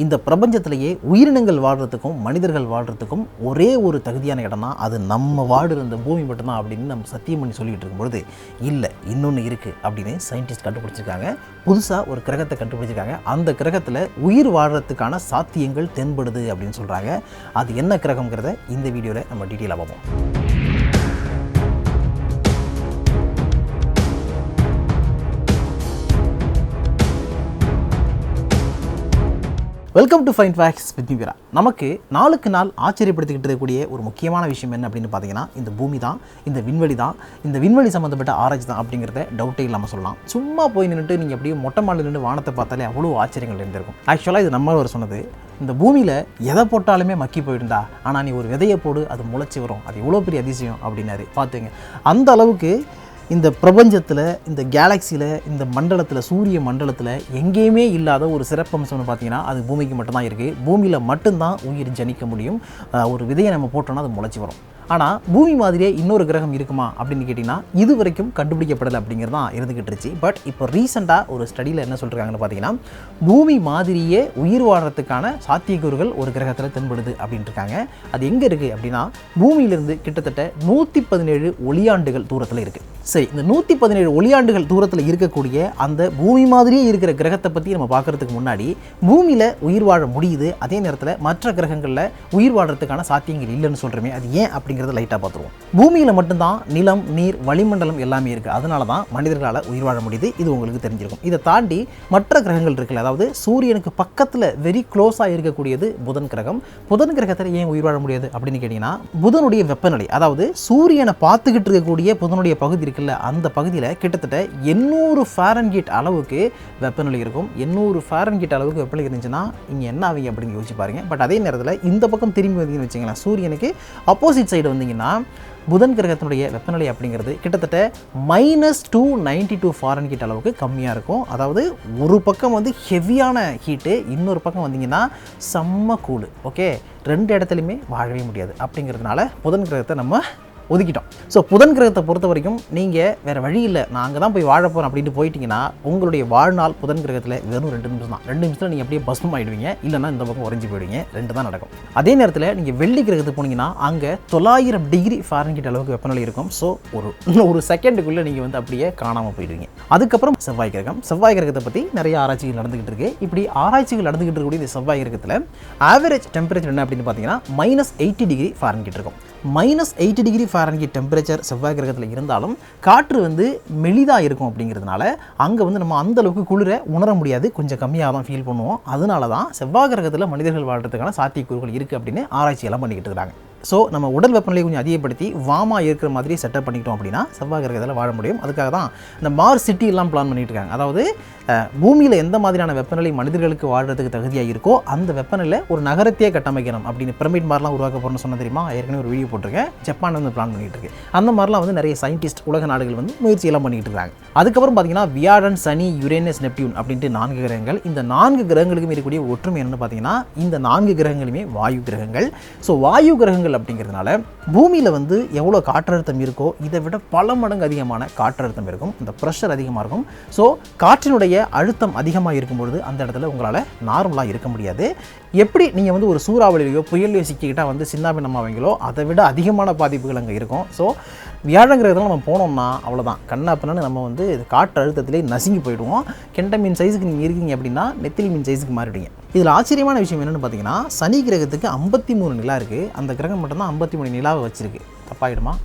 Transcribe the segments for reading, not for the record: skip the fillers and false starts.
இந்த பிரபஞ்சத்திலேயே உயிரினங்கள் வாழ்கிறதுக்கும் மனிதர்கள் வாழ்கிறதுக்கும் ஒரே ஒரு தகுதியான இடம்னா அது நம்ம வாழ்கிற இந்த பூமி மட்டும்தான் அப்படின்னு நம்ம சத்தியம் பண்ணி சொல்லிகிட்டு இருக்கும்பொழுது இல்லை இன்னொன்று இருக்குது அப்படின்னு சயின்டிஸ்ட் கண்டுபிடிச்சிருக்காங்க. புதுசாக ஒரு கிரகத்தை கண்டுபிடிச்சிருக்காங்க. அந்த கிரகத்தில் உயிர் வாழ்கிறதுக்கான சாத்தியங்கள் தென்படுது அப்படின்னு சொல்கிறாங்க. அது என்ன கிரகங்கிறத இந்த வீடியோவில் நம்ம டீட்டெயிலாக பார்ப்போம். Welcome to find facts with Veera. நமக்கு நாளுக்கு நாள் ஆச்சரியப்படுத்திக்கிட்டு இருக்கக்கூடிய ஒரு முக்கியமான விஷயம் என்ன அப்படின்னு பார்த்தீங்கன்னா இந்த பூமி தான், இந்த விண்வெளி தான், இந்த விண்வெளி சம்மந்தப்பட்ட ஆராய்ச்சி தான் அப்படிங்கிறத டவுட்டே இல்லாமல் சொல்லலாம். சும்மா போய் நின்றுட்டு நீங்கள் அப்படியே மொட்டை மாடில் நின்று வானத்தை பார்த்தாலே அவ்வளோ ஆச்சரியங்கள் இருந்திருக்கும். ஆக்சுவலாக இது நம்ம ஒரு சொன்னது, இந்த பூமியில் எதை போட்டாலுமே மக்கி போயிடுண்டா, ஆனால் நீ ஒரு விதையை போடு அது முளைச்சி வரும், அது எவ்வளோ பெரிய அதிசயம் அப்படின்னாரு. பார்த்துங்க, அந்த அளவுக்கு இந்த பிரபஞ்சத்தில், இந்த கேலக்சியில், இந்த மண்டலத்தில், சூரிய மண்டலத்தில் எங்கேயுமே இல்லாத ஒரு சிறப்பம்சம்னு பார்த்தீங்கன்னா அது பூமிக்கு மட்டும்தான் இருக்குது. பூமியில் மட்டும்தான் உயிர் ஜனிக்க முடியும். ஒரு விதையை நம்ம போட்டோன்னா அது முளைச்சி வரும். ஆனால் பூமி மாதிரியே இன்னொரு கிரகம் இருக்குமா அப்படின்னு கேட்டிங்கன்னா இது வரைக்கும் கண்டுபிடிக்கப்படலை அப்படிங்கிறது தான் இருந்துக்கிட்டு இருந்துச்சு. பட் இப்போ ரீசெண்டாக ஒரு ஸ்டடியில் என்ன சொல்கிறாங்கன்னு பார்த்தீங்கன்னா பூமி மாதிரியே உயிர் வாழ்கிறதுக்கான சாத்தியக்கூறுகள் ஒரு கிரகத்தில் தென்படுது அப்படின்ட்டு இருக்காங்க. அது எங்கே இருக்குது அப்படின்னா பூமியிலிருந்து கிட்டத்தட்ட 117 ஒளியாண்டுகள் தூரத்தில் இருக்குது. சரி, இந்த 117 ஒளியாண்டுகள் தூரத்தில் இருக்கக்கூடிய அந்த பூமி மாதிரியே இருக்கிற கிரகத்தை பற்றி நம்ம பார்க்குறதுக்கு முன்னாடி பூமியில் உயிர் வாழ முடியுது, அதே நேரத்தில் மற்ற கிரகங்களில் உயிர் வாழ்கிறதுக்கான சாத்தியங்கள் இல்லைன்னு சொல்கிறோமே, அது ஏன் அப்படிங்கிறத லைட்டாக பார்த்துருவோம். பூமியில் மட்டும்தான் நிலம், நீர், வளிமண்டலம் எல்லாமே இருக்குது. அதனால தான் மனிதர்களால் உயிர் வாழ முடியுது. இது உங்களுக்கு தெரிஞ்சிருக்கும். இதை தாண்டி மற்ற கிரகங்கள் இருக்குல்ல, அதாவது சூரியனுக்கு பக்கத்தில் வெரி க்ளோஸாக இருக்கக்கூடியது புதன் கிரகம். புதன் கிரகத்தில் ஏன் உயிர் வாழ முடியாது அப்படின்னு கேட்டிங்கன்னா புதனுடைய வெப்பநிலை, அதாவது சூரியனை பார்த்துக்கிட்டு இருக்கக்கூடிய புதனுடைய பகுதி இருக்குல்ல, அந்த பகுதியில் கிட்டத்தட்ட 800 ஃபாரன்ஹீட் அளவுக்கு வெப்பநிலை இருக்கும். 800 ஃபாரன்ஹீட் அளவுக்கு வெப்பநிலை இருந்துச்சுன்னா இங்கே என்ன ஆவீங்க அப்படின்னு யோசிச்சு பாருங்க. பட் அதே நேரத்தில் இந்த பக்கம் திரும்பி வந்தீங்கன்னு வச்சிங்களேன், சூரியனுக்கு அப்போசிட் சைடு வந்தீங்கன்னா புதன் கிரகத்தினுடைய வெப்பநிலை அப்படிங்கிறது கிட்டத்தட்ட -292 ஃபாரன்ஹீட் அளவுக்கு கம்மியாக இருக்கும். அதாவது ஒரு பக்கம் வந்து ஹெவியான ஹீட்டு, இன்னொரு பக்கம் வந்தீங்கன்னா செம்ம கூலு. ஓகே, ரெண்டு இடத்துலையுமே வாழவே முடியாது. அப்படிங்கிறதுனால புதன் கிரகத்தை நம்ம ஒதுக்கிட்டோம். ஸோ புதன் கிரகத்தை பொறுத்த வரைக்கும் நீங்கள் வேறு வழி இல்லை, நான் அங்கே தான் போய் வாழ போகிறேன் அப்படின்ட்டு போயிட்டீங்கன்னா உங்களுடைய வாழ்நாள் புதன் கிரகத்தில் வெறும் 2 நிமிஷம் தான். 2 நிமிஷத்தில் நீங்கள் அப்படியே பஸ்மம் ஆகிடுவீங்க, இல்லைனா இந்த பக்கம் உறைஞ்சி போயிடுவீங்க. 2 தான் நடக்கும். அதே நேரத்தில் நீங்கள் வெள்ளி கிரகத்துக்கு போனீங்கன்னா அங்கே 900 டிகிரி ஃபாரன்ஹீட் அளவுக்கு வெப்பநிலை இருக்கும். ஸோ ஒரு செகண்டுக்குள்ளே நீங்கள் வந்து அப்படியே காணாமல் போயிடுவீங்க. அதுக்கப்புறம் செவ்வாய் கிரகம். செவ்வாய் கிரகத்தை பற்றி நிறைய ஆராய்ச்சிகள் நடந்துகிட்டு இருக்கு. இப்படி ஆராய்ச்சிகள் நடந்துகிட்டு இருக்கக்கூடிய இந்த செவ்வாய் கிரகத்தில் ஆவரேஜ் டெம்பரேச்சர் என்ன அப்படின்னு பார்த்தீங்கன்னா -80 டிகிரி ஃபாரன்ஹீட் இருக்கும். -80 டிகிரி ஃபாரன்ஹீட் டெம்பரேச்சர் செவ்வாய் கிரகத்தில் இருந்தாலும் காற்று வந்து மெலிதாக இருக்கும். அப்படிங்கிறதுனால அங்கே வந்து நம்ம அந்தளவுக்கு குளிர உணர முடியாது, கொஞ்சம் கம்மியாக தான் ஃபீல் பண்ணுவோம். அதனால தான் செவ்வாய் கிரகத்தில் மனிதர்கள் வாழ்கிறதுக்கான சாத்தியக்கூறுகள் இருக்குது அப்படின்னு ஆராய்ச்சியெல்லாம் பண்ணிக்கிட்டு இருக்கிறாங்க. ஸோ நம்ம உடல் வெப்பநிலை கொஞ்சம் அதிகப்படுத்தி வாமாக இருக்கிற மாதிரி செட்டப் பண்ணிக்கிட்டோம் அப்படின்னா செவ்வாய் கிரகத்தில் வாழ முடியும். அதுக்காக தான் இந்த மார்ஸ் சிட்டி எல்லாம் பிளான் பண்ணிட்டு இருக்காங்க. அதாவது பூமியில் எந்த மாதிரியான வெப்பநிலை மனிதர்களுக்கு வாழ்கிறதுக்கு தகுதியாக இருக்கோ அந்த வெப்பநிலை ஒரு நகரத்தையே கட்டமைக்கணும் அப்படின்னு பிரமிட் மாதிரிலாம் உருவாக்க போகிறோம்னு சொன்ன தெரியுமா? ஏற்கனவே ஒரு வீடியோ போட்டிருக்கேன். ஜப்பான் வந்து பிளான் பண்ணிட்டு இருக்கு. அந்த மாதிரிலாம் வந்து நிறைய சயின்டிஸ்ட் உலக நாடுகள் வந்து முயற்சியெல்லாம் பண்ணிக்கிட்டு இருக்காங்க. அதுக்கப்புறம் பார்த்தீங்கன்னா வியாழன், சனி, யுரேனஸ், நெப்டியூன் அப்படின்ட்டு 4 கிரகங்கள். இந்த 4 கிரகங்களுக்கும் இருக்கக்கூடிய ஒற்றுமை என்னன்னு பார்த்தீங்கன்னா இந்த 4 கிரகங்களுமே வாயு கிரகங்கள். ஸோ வாயு கிரகங்கள் அப்படிங்கிறதுனால பூமியில் வந்து எவ்வளோ காற்றழுத்தம் இருக்கோ இதை விட பல மடங்கு அதிகமான காற்றழுத்தம் இருக்கும். இந்த ப்ரெஷர் அதிகமாக இருக்கும். ஸோ காற்றினுடைய அழுத்தம் அதிகமாக இருக்கும்பொழுது அந்த இடத்துல உங்களால் நார்மலாக இருக்க முடியாது. எப்படி நீங்கள் வந்து ஒரு சூறாவளியோ புயலையோ சிக்கிக்கிட்டால் வந்து சின்னாபின்னமாவீங்களோ அதை விட அதிகமான பாதிப்புகள் அங்கே இருக்கும். ஸோ வியாழன் கிரகத்தில் நம்ம போனோம்னா அவ்வளோதான், கண்ணாப்பின்னு நம்ம வந்து காற்று அழுத்தத்திலே நசுங்கி போயிடுவோம். கெண்ட மீன் சைஸுக்கு நீங்கள் இருக்கீங்க அப்படின்னா நெத்திலி மீன் சைஸுக்கு மாறிடுவீங்க. இதில் ஆச்சரியமான விஷயம் என்னென்னு பார்த்தீங்கன்னா சனி கிரகத்துக்கு 53 நிலா இருக்குது. அந்த கிரகம் மட்டும்தான் 53 நிலாவை வச்சிருக்கு. தப்பாயிடுமா?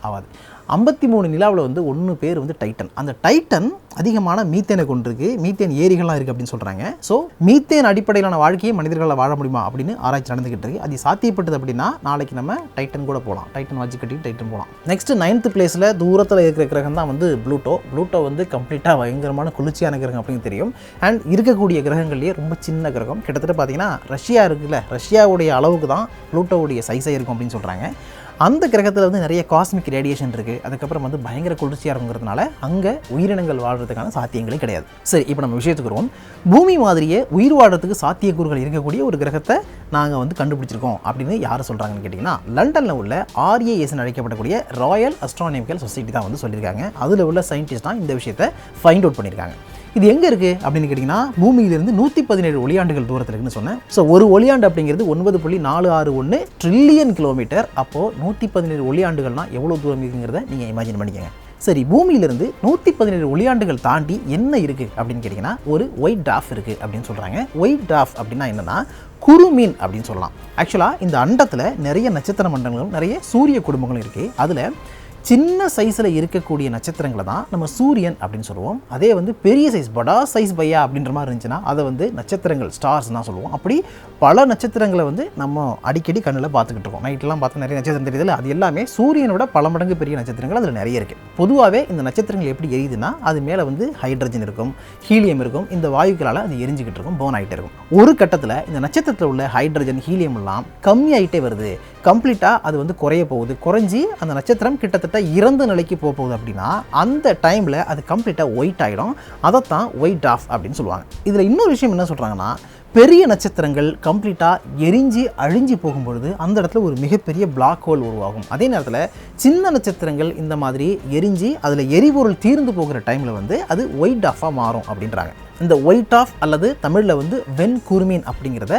ஆகாது. 53 நிலாவில் வந்து 1 பேர் வந்து டைட்டன். அந்த டைட்டன் அதிகமான மீத்தேனை கொண்டிருக்கு, மீத்தேன் ஏரிகள்லாம் இருக்குது அப்படின்னு சொல்கிறாங்க. ஸோ மீத்தேன் அடிப்படையிலான வாழ்க்கையை மனிதர்களால் வாழ முடியுமா அப்படின்னு ஆராய்ச்சி நடந்துகிட்டு இருக்குது. அது சாத்தியப்பட்டது அப்படின்னா நாளைக்கு நம்ம டைட்டன் கூட போகலாம், டைட்டன் வாட்சி கட்டிட்டு டைட்டன் போகலாம். நெக்ஸ்ட் 9th பிளேஸில் தூரத்தில் இருக்கிற கிரகம் தான் வந்து ப்ளூட்டோ. ப்ளூட்டோ வந்து கம்ப்ளீட்டாக பயங்கரமான குளிர்ச்சியான கிரகம் அப்படின்னு தெரியும். அண்ட் இருக்கக்கூடிய கிரகங்கள்லேயே ரொம்ப சின்ன கிரகம். கிட்டத்தட்ட பார்த்தீங்கன்னா ரஷ்யா இருக்குல்ல, ரஷ்யாவுடைய அளவுக்கு தான் ப்ளூட்டோவுடைய சைஸாக இருக்கும் அப்படின்னு சொல்கிறாங்க. அந்த கிரகத்தில் வந்து நிறைய காஸ்மிக் ரேடியேஷன் இருக்குது. அதுக்கப்புறம் வந்து பயங்கர குளிர்ச்சியாக இருக்குங்கிறதுனால அங்கே உயிரினங்கள் வாழ்கிறதுக்கான சாத்தியங்களே கிடையாது. சரி, இப்போ நம்ம விஷயத்துக்கு வருவோம். பூமி மாதிரியே உயிர் வாழ்கிறதுக்கு சாத்தியக்கூறுகள் இருக்கக்கூடிய ஒரு கிரகத்தை நாங்கள் வந்து கண்டுபிடிச்சிருக்கோம் அப்படின்னு யார் சொல்கிறாங்கன்னு கேட்டிங்கன்னா லண்டனில் உள்ள RASன்னு அழைக்கப்படக்கூடிய ராயல் அஸ்ட்ரானமிக்கல் சொசைட்டி தான் வந்து சொல்லியிருக்காங்க. அதில் உள்ள சயின்டிஸ்ட் தான் இந்த விஷயத்தை ஃபைண்ட் அவுட் பண்ணியிருக்காங்க. இது எங்கே இருக்குது அப்படின்னு கேட்டிங்கன்னா பூமியிலிருந்து 117 ஒளியாண்டுகள் தூரத்தில் இருக்குன்னு சொன்னேன். ஸோ ஒரு ஒளியாண்டு அப்படிங்கிறது 9.461 ட்ரில்லியன் கிலோமீட்டர். அப்போது 117 ஒளியாண்டுகள்னால் எவ்வளோ தூரம் இருக்குங்கிறத நீங்கள் இமேஜின் பண்ணிக்கங்க. சரி, பூமியிலிருந்து 117 ஒளியாண்டுகள் தாண்டி என்ன இருக்குது அப்படின்னு கேட்டிங்கன்னா ஒரு ஒயிட் டார்ஃப் இருக்குது அப்படின்னு சொல்கிறாங்க. ஒயிட் டார்ஃப் அப்படின்னா என்னென்னா குறுமீன் அப்படின்னு சொல்லலாம். ஆக்சுவலாக இந்த அண்டத்தில் நிறைய நட்சத்திர மண்டலங்களும் நிறைய சூரிய குடும்பங்களும் இருக்குது. அதில் சின்ன சைஸில் இருக்கக்கூடிய நட்சத்திரங்களை தான் நம்ம சூரியன் அப்படின்னு சொல்லுவோம். அதே வந்து பெரிய சைஸ் படா சைஸ் பையா அப்படின்ற மாதிரி இருந்துச்சுன்னா அதை வந்து நட்சத்திரங்கள் ஸ்டார்ஸ் தான் சொல்லுவோம். அப்படி பல நட்சத்திரங்களை வந்து நம்ம அடிக்கடி கண்ணில் பார்த்துக்கிட்டு இருக்கோம். நைட்லாம் பார்த்து நிறைய நட்சத்திரம் தெரியுதுல்ல, அது எல்லாமே சூரியனோட பல மடங்கு பெரிய நட்சத்திரங்கள் அதில் நிறைய இருக்குது. பொதுவாகவே இந்த நட்சத்திரங்கள் எப்படி எரியுதுன்னா அது மேலே வந்து ஹைட்ரஜன் இருக்கும், ஹீலியம் இருக்கும். இந்த வாயுக்களால் அது எரிஞ்சிக்கிட்டு இருக்கும், போன் ஆகிட்டே இருக்கும். ஒரு கட்டத்தில் இந்த நட்சத்திரத்தில் உள்ள ஹைட்ரஜன் ஹீலியம் எல்லாம் கம்மியாகிட்டே வருது. கம்ப்ளீட்டாக அது வந்து குறைய போகுது. குறைஞ்சி அந்த நட்சத்திரம் கிட்டத்தட்ட இறந்த நிலைக்கு போகுது. அப்படின்னா அந்த டைமில் அது கம்ப்ளீட்டாக ஒயிட் ஆகிடும். அதைத்தான் ஒயிட் டார்ஃப் அப்படின்னு சொல்லுவாங்க. இதில் இன்னொரு விஷயம் என்ன சொல்கிறாங்கன்னா, பெரிய நட்சத்திரங்கள் கம்ப்ளீட்டாக எரிஞ்சு அழிஞ்சு போகும்பொழுது அந்த இடத்துல ஒரு மிகப்பெரிய பிளாக் ஹோல் உருவாகும். அதே நேரத்தில் சின்ன நட்சத்திரங்கள் இந்த மாதிரி எரிஞ்சு அதில் எரிபொருள் தீர்ந்து போகிற டைமில் வந்து அது ஒயிட் டார்ஃபாக மாறும் அப்படின்றாங்க. இந்த ஒயிட் டார்ஃப் அல்லது தமிழில் வந்து வெண்குறுமீன் அப்படிங்கிறத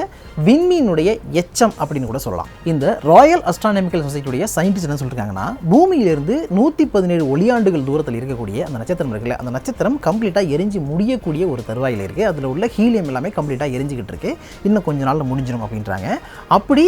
விண்மீனுடைய எச்சம் அப்படின்னு கூட சொல்லலாம். இந்த ராயல் அஸ்ட்ரானமிக்கல் சொசைட்டியுடைய சயின்டிஸ்ட் என்ன சொல்லியிருக்காங்கன்னா, பூமியிலிருந்து 117 ஒளியாண்டுகள் தூரத்தில் இருக்கக்கூடிய அந்த நட்சத்திரம் இருக்குல்ல, அந்த நட்சத்திரம் கம்ப்ளீட்டாக எரிஞ்சு முடியக்கூடிய ஒரு தருவாயில் இருக்குது. அதில் உள்ள ஹீலியம் எல்லாமே கம்ப்ளீட்டாக எரிஞ்சிக்கிட்டு இருக்கு. இன்னும் கொஞ்ச நாளில் முடிஞ்சிடும் அப்படின்றாங்க. அப்படி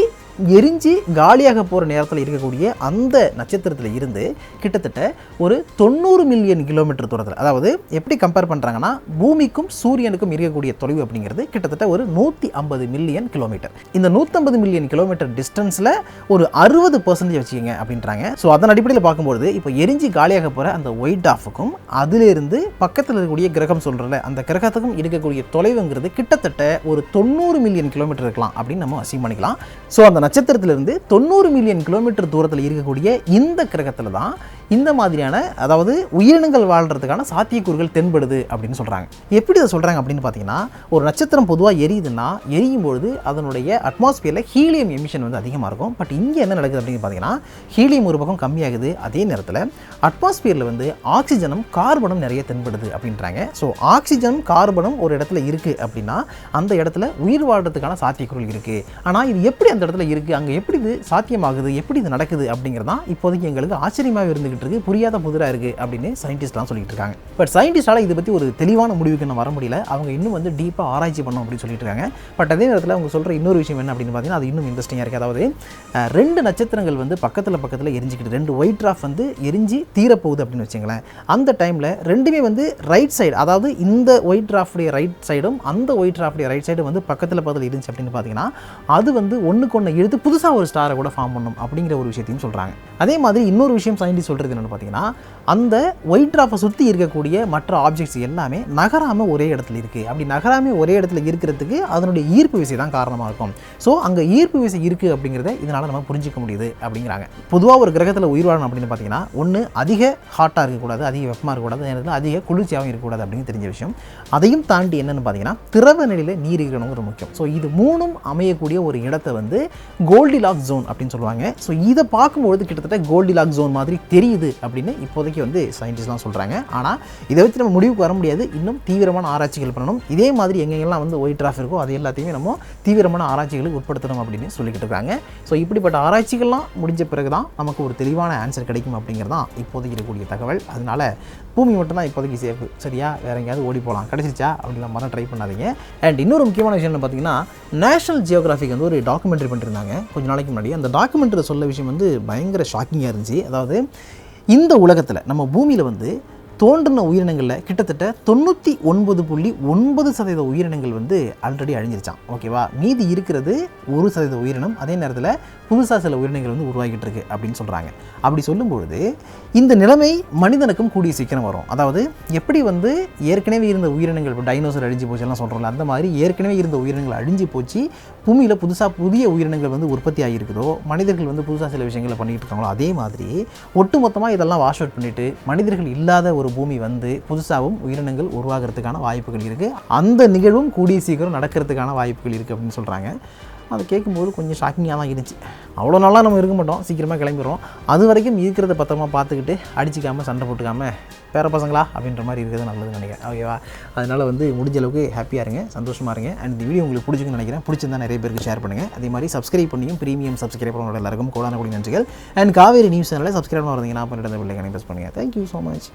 எரிஞ்சு காலியாக போகிற நேரத்தில் இருக்கக்கூடிய அந்த நட்சத்திரத்தில் இருந்து கிட்டத்தட்ட ஒரு 90 மில்லியன் கிலோமீட்டர் தூரத்தில், அதாவது எப்படி கம்பேர் பண்ணுறாங்கன்னா பூமிக்கும் சூரியனுக்கும் இருக்கக்கூடிய தொலைவு அப்படிங்கிறது கிட்டத்தட்ட ஒரு 150 மில்லியன் கிலோமீட்டர். இந்த 150 மில்லியன் கிலோமீட்டர் டிஸ்டன்ஸில் ஒரு 60% வச்சுக்கோங்க அப்படின்றாங்க. ஸோ அதன் அடிப்படையில் பார்க்கும்போது இப்போ எரிஞ்சு காலியாக போகிற அந்த ஒயிட் டார்ஃபுக்கும் அதிலிருந்து பக்கத்தில் இருக்கக்கூடிய கிரகம் சொல்கிறல அந்த கிரகத்துக்கும் இருக்கக்கூடிய தொலைவுங்கிறது கிட்டத்தட்ட ஒரு 90 மில்லியன் கிலோமீட்டர் இருக்கலாம் அப்படின்னு நம்ம அசீவ் பண்ணிக்கலாம். ஸோ அந்த நட்சத்திரத்திலிருந்து 90 மில்லியன் கிலோமீட்டர் தூரத்தில் இருக்கக்கூடிய இந்த கிரகத்தில் தான் இந்த மாதிரியான, அதாவது உயிரினங்கள் வாழ்கிறதுக்கான சாத்தியக்கூறுகள் தென்படுது அப்படின்னு சொல்கிறாங்க. எப்படி அதை சொல்கிறாங்க அப்படின்னு பார்த்தீங்கன்னா, ஒரு நட்சத்திரம் பொதுவாக எரியுதுன்னா எரியும் பொழுது அதனுடைய அட்மாஸ்பியரில் ஹீலியம் எமிஷன் வந்து அதிகமாக இருக்கும். பட் இங்கே என்ன நடக்குது அப்படின்னு பார்த்தீங்கன்னா, ஹீலியம் ஒரு பக்கம் கம்மியாகுது. அதே நேரத்தில் அட்மாஸ்பியரில் வந்து ஆக்சிஜனும் கார்பனும் நிறைய தென்படுது அப்படின்றாங்க. ஸோ ஆக்சிஜனும் கார்பனும் ஒரு இடத்துல இருக்குது அப்படின்னா அந்த இடத்துல உயிர் வாழ்கிறதுக்கான சாத்தியக்கூறுகள் இருக்குது. ஆனால் இது எப்படி அந்த இடத்துல இருக்குது, அங்கே எப்படி இது சாத்தியமாகுது, எப்படி இது நடக்குது அப்படிங்கிறதான் இப்போதைக்கு எங்களுக்கு ஆச்சரியமாக இருந்துகிட்டு இருக்கு, புரியாத புதிராக இருக்குது அப்படின்னு சயின்டிஸ்ட்லாம் சொல்லிட்டு இருக்காங்க. பட் சயின்டிஸ்டால் இதை பற்றி ஒரு தெளிவான முடிவுக்கு இன்னும் வர முடியல. அவங்க இன்னும் வந்து டீப்பாக ஆராய்ச்சி பண்ணணும் அப்படின்னு சொல்லிட்டு இருக்காங்க. பட் அதே நேரத்தில் அவங்க சொல்கிற இன்னொரு விஷயம் என்ன அப்படின்னு பார்த்தீங்கன்னா, அது இன்னும் இன்ட்ரெஸ்டிங்காக இருக்குது. அதாவது 2 நட்சத்திரங்கள் வந்து பக்கத்தில் எரிஞ்சிக்கிட்டு 2 ஒயிட் டார்ஃப் வந்து எரிஞ்சு தீரப்போகுது அப்படின்னு வச்சுங்களேன். அந்த டைமில் ரெண்டுமே வந்து ரைட் சைடு, அதாவது இந்த ஒயிட் டார்ஃபுடைய ரைட் சைடும் அந்த ஒயிட் டார்ஃபுடைய ரைட் சைடும் வந்து பக்கத்தில் இருந்துச்சு அப்படின்னு பார்த்தீங்கன்னா அது வந்து ஒன்றுக்கு ஒன்று எடுத்து புதுசாக ஒரு ஸ்டாரை கூட ஃபார்ம் பண்ணும் அப்படிங்கிற ஒரு விஷயத்தையும் சொல்கிறாங்க. அதே மாதிரி இன்னொரு விஷயம் சயின்டிஸ்ட் சொல்கிறது என்னென்னு பார்த்தீங்கன்னா, அந்த ஒயிட் டார்ஃபை சுற்றி இருக்கக்கூடிய மற்ற ஆப்ஜெக்ட்ஸ் எல்லாமே நகராமல் ஒரே இடத்துல இருக்குது. அப்படி நகராமல் ஒரே இடத்துல இருக்கிறதுக்கு அதனுடைய ஈர்ப்பு விசை தான் காரணமாக இருக்கும். ஸோ அங்கே ஈர்ப்பு விசை இருக்குது அப்படிங்கிறத இதனால் நம்ம புரிஞ்சிக்க முடியுது அப்படிங்கிறாங்க. பொதுவாக ஒரு கிரகத்தில் உயிர் வாழணும் அப்படின்னு பார்த்தீங்கன்னா, ஒன்று அதிக ஹாட்டாக இருக்கக்கூடாது, அதிக வெப்பமாக இருக்கக்கூடாது, நேரத்தில் அதிக குளிர்ச்சியாகவும் இருக்கக்கூடாது அப்படின்னு தெரிஞ்ச விஷயம். அதையும் தாண்டி என்னென்னு பார்த்தீங்கன்னா, திரவ நிலையில் நீர் இருக்கணுங்கிற முக்கியம். ஸோ இது மூணும் அமையக்கூடிய ஒரு இடத்தை வந்து கோல்டிலாக்ஸ் ஜோன் அப்படின்னு சொல்லுவாங்க. ஸோ இதை பார்க்கும்பொழுது கிட்டத்தட்ட கோல்டிலாக்ஸ் ஜோன் மாதிரி தெரியுது அப்படின்னு இப்போதைக்கு வந்து சயின்டிஸ்ட்லாம் சொல்கிறாங்க. ஆனால் இதை வச்சு நம்ம முடிவுக்கு வர முடியாது. இன்னும் தீவிரமான ஆராய்ச்சிகள் பண்ணணும். இதே மாதிரி எங்கெங்கெல்லாம் வந்து ஒயிட் டார்ஃப் இருக்கோ அது எல்லாத்தையுமே நம்ம தீவிரமான ஆராய்ச்சிகளுக்கு உட்படுத்தணும் அப்படின்னு சொல்லிக்கிட்டு இருக்காங்க. ஸோ இப்படிப்பட்ட ஆராய்ச்சிகள்லாம் முடிஞ்ச பிறகு தான் நமக்கு ஒரு தெளிவான ஆன்சர் கிடைக்கும் அப்படிங்கிறது தான் இப்போதைக்கு இருக்கக்கூடிய தகவல். அதனால பூமி மட்டும்தான் இப்போதைக்கு சேஃப், சரியா? வேறு எங்கேயாவது ஓடி போகலாம், கிடச்சிச்சா அப்படிலாம் மாதிரி ட்ரை பண்ணாதீங்க. அண்ட் இன்னொரு முக்கியமான விஷயம் என்ன பார்த்தீங்கன்னா, நேஷனல் ஜியோகிராஃபிக் வந்து ஒரு டாக்குமெண்ட்ரி பண்ணியிருந்தாங்க கொஞ்ச நாளைக்கு முன்னாடி. அந்த டாக்குமெண்ட்ரி சொல்ல விஷயம் வந்து பயங்கர ஷாக்கிங்காக இருந்துச்சு. அதாவது இந்த உலகத்தில் நம்ம பூமியில் வந்து தோன்றின உயிரினங்களில் கிட்டத்தட்ட 99.9% உயிரினங்கள் வந்து ஆல்ரெடி அழிஞ்சிருச்சான், ஓகேவா? மீதி இருக்கிறது 1% உயிரினம். அதே நேரத்தில் புதுசாக சில உயிரினங்கள் வந்து உருவாகிட்டு இருக்கு அப்படின்னு சொல்கிறாங்க. அப்படி சொல்லும்பொழுது இந்த நிலைமை மனிதனுக்கும் கூடிய சீக்கிரம் வரும். அதாவது எப்படி வந்து ஏற்கனவே இருந்த உயிரினங்கள், இப்போ டைனோசர் அழிஞ்சு போச்சுலாம் சொல்கிறோம்ல, அந்த மாதிரி ஏற்கனவே இருந்த உயிரினங்கள் அழிஞ்சு போச்சு, பூமியில் புதிய உயிரினங்கள் வந்து உற்பத்தி ஆகியிருக்குதோ, மனிதர்கள் வந்து புதுசாக சில விஷயங்களை பண்ணிகிட்டு இருக்காங்களோ, அதே மாதிரி ஒட்டுமொத்தமாக இதெல்லாம் வாஷ் அவுட் பண்ணிவிட்டு மனிதர்கள் இல்லாத ஒரு பூமி வந்து புதுசாகவும் உயிரினங்கள் உருவாகிறதுக்கான வாய்ப்புகள் இருக்குது. அந்த நிகழ்வும் கூடிய சீக்கிரம் நடக்கிறதுக்கான வாய்ப்புகள் இருக்குது அப்படின்னு சொல்கிறாங்க. அதை கேட்கும்போது கொஞ்சம் ஷாக்கிங்காக தான் இருந்துச்சு. அவ்வளோ நாளாக நம்ம இருக்க மாட்டோம், சீக்கிரமாக கிளம்பிடுறோம். அது வரைக்கும் இருக்கிறத பத்திரமா பார்த்துக்கிட்டு அடிச்சிக்காமல் சண்டை போட்டுக்காமல் பேர பசங்களா அப்படின்ற மாதிரி இருக்கிறது நல்லதுன்னு நினைக்கிறேன். ஓகேவா? அதனால் முடிஞ்ச அளவுக்கு ஹாப்பியாக இருங்க, சந்தோஷமாக இருங்க. அண்ட் இந்த வீடியோ உங்களுக்கு பிடிச்சிக்குன்னு நினைக்கிறேன். பிடிச்சிருந்தா நிறைய பேருக்கு ஷேர் பண்ணுங்கள். அதே மாதிரி சப்ஸ்கிரைப் பண்ணியும் ப்ரீமியம் சப்ஸ்கிரைபர் எல்லாருக்கும் கோடான கூடிய நன்றிகள். அண்ட் காவேரி நியூஸ் சேனலை சப்ஸ்கிரைப் பண்ண வரீங்கன்னா பண்ணிட்டு பிள்ளைங்க ப்ரெஸ் பண்ணுங்கள். Thank you so much.